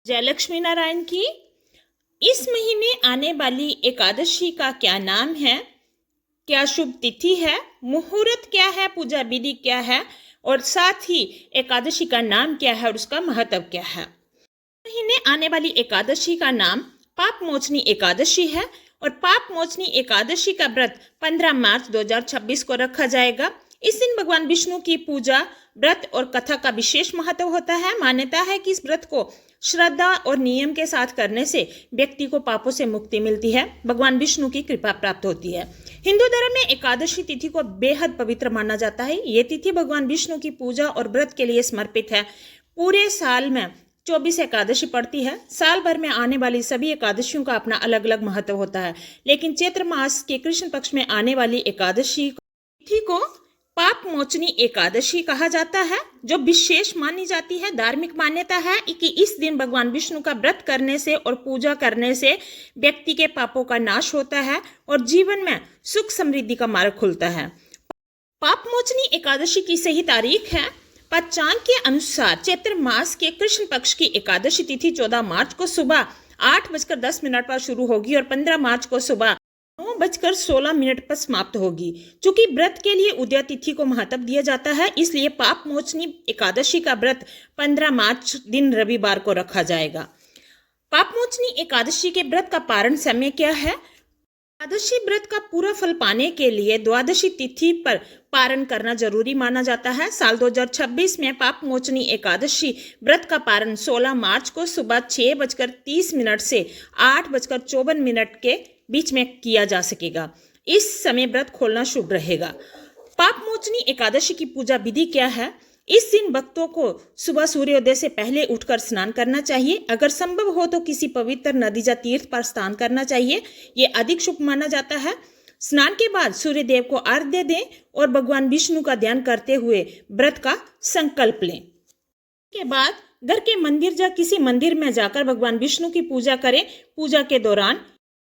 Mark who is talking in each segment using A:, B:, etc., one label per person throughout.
A: जयलक्ष्मी नारायण की। इस महीने आने वाली एकादशी का क्या नाम है, क्या शुभ तिथि है, मुहूर्त क्या है, पूजा विधि क्या है और साथ ही एकादशी का नाम क्या है और उसका महत्व क्या है। महीने आने वाली एकादशी का नाम पाप मोचनी एकादशी है और पाप मोचनी एकादशी का व्रत 15 मार्च 2026 को रखा जाएगा। इस दिन भगवान विष्णु की पूजा, व्रत और कथा का विशेष महत्व होता है। मान्यता है कि इस व्रत को श्रद्धा और नियम के साथ करने से व्यक्ति को पापों से मुक्ति मिलती है, भगवान विष्णु की कृपा प्राप्त होती है। हिंदू धर्म में एकादशी तिथि को बेहद पवित्र माना जाता है। ये तिथि भगवान विष्णु की पूजा और व्रत के लिए समर्पित है। पूरे साल में 24 एकादशी पड़ती है। साल भर में आने वाली सभी एकादशियों का अपना अलग अलग महत्व होता है, लेकिन चैत्र मास के कृष्ण पक्ष में आने वाली एकादशी तिथि को पाप मोचनी एकादशी कहा जाता है, जो विशेष मानी जाती है। धार्मिक मान्यता है कि इस दिन भगवान विष्णु का व्रत करने से और पूजा करने से व्यक्ति के पापों का नाश होता है और जीवन में सुख समृद्धि का मार्ग खुलता है। पाप मोचनी एकादशी की सही तारीख है। पंचांग के अनुसार चैत्र मास के कृष्ण पक्ष की एकादशी तिथि 14 मार्च को सुबह 8:10 पर शुरू होगी और 15 मार्च को सुबह 9:16 पर समाप्त होगी। चूंकि व्रत के लिए उदय तिथि को महत्व दिया जाता है, इसलिए पाप मोचनी एकादशी का व्रत 15 मार्च दिन रविवार को रखा जाएगा। पाप मोचनी एकादशी के व्रत का पारण समय क्या है? एकादशी व्रत का पूरा फल पाने के लिए द्वादशी तिथि पर पारण करना जरूरी माना जाता है। साल 2026 में पाप मोचनी एकादशी व्रत का पारण 16 मार्च को सुबह 6:30 से 8:54 के बीच में किया जा सकेगा। इस समय व्रत खोलना शुभ रहेगा। पाप मोचनी एकादशी की पूजा विधि क्या है? इस दिन भक्तों को सुबह सूर्योदय से पहले उठकर स्नान करना चाहिए। अगर संभव हो तो किसी पवित्र नदी या तीर्थ पर स्नान करना चाहिए, ये अधिक शुभ माना जाता है। स्नान के बाद सूर्यदेव को अर्घ्य दें और भगवान विष्णु का ध्यान करते हुए व्रत का संकल्प लें। के बाद घर के मंदिर या किसी मंदिर में जाकर भगवान विष्णु की पूजा करें। पूजा के दौरान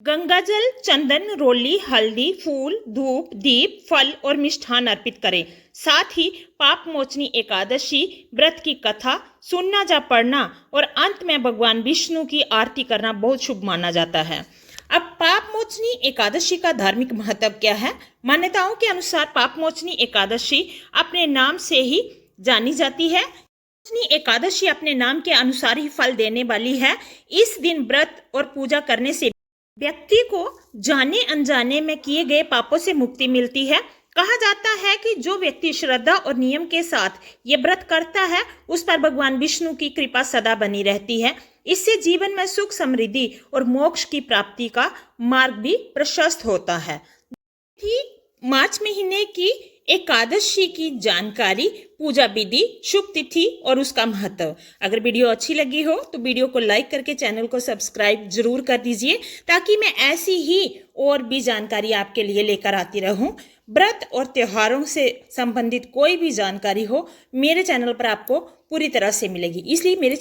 A: गंगाजल, चंदन, रोली, हल्दी, फूल, धूप, दीप, फल और मिष्ठान अर्पित करें। साथ ही पाप मोचनी एकादशी व्रत की कथा सुनना या पढ़ना और अंत में भगवान विष्णु की आरती करना बहुत शुभ माना जाता है। अब पाप मोचनी एकादशी का धार्मिक महत्व क्या है? मान्यताओं के अनुसार पाप मोचनी एकादशी अपने नाम से ही जानी जाती है। मोचनी एकादशी अपने नाम के अनुसार ही फल देने वाली है। इस दिन व्रत और पूजा करने से व्यक्ति को जाने अनजाने में किए गए पापों से मुक्ति मिलती है। कहा जाता है कि जो व्यक्ति श्रद्धा और नियम के साथ ये व्रत करता है, उस पर भगवान विष्णु की कृपा सदा बनी रहती है। इससे जीवन में सुख समृद्धि और मोक्ष की प्राप्ति का मार्ग भी प्रशस्त होता है। मार्च महीने की एकादशी की जानकारी, पूजा विधि, शुभ तिथि और उसका महत्व। अगर वीडियो अच्छी लगी हो तो वीडियो को लाइक करके चैनल को सब्सक्राइब जरूर कर दीजिए, ताकि मैं ऐसी ही और भी जानकारी आपके लिए लेकर आती रहूं। व्रत और त्योहारों से संबंधित कोई भी जानकारी हो, मेरे चैनल पर आपको पूरी तरह से मिलेगी। इसलिए मेरे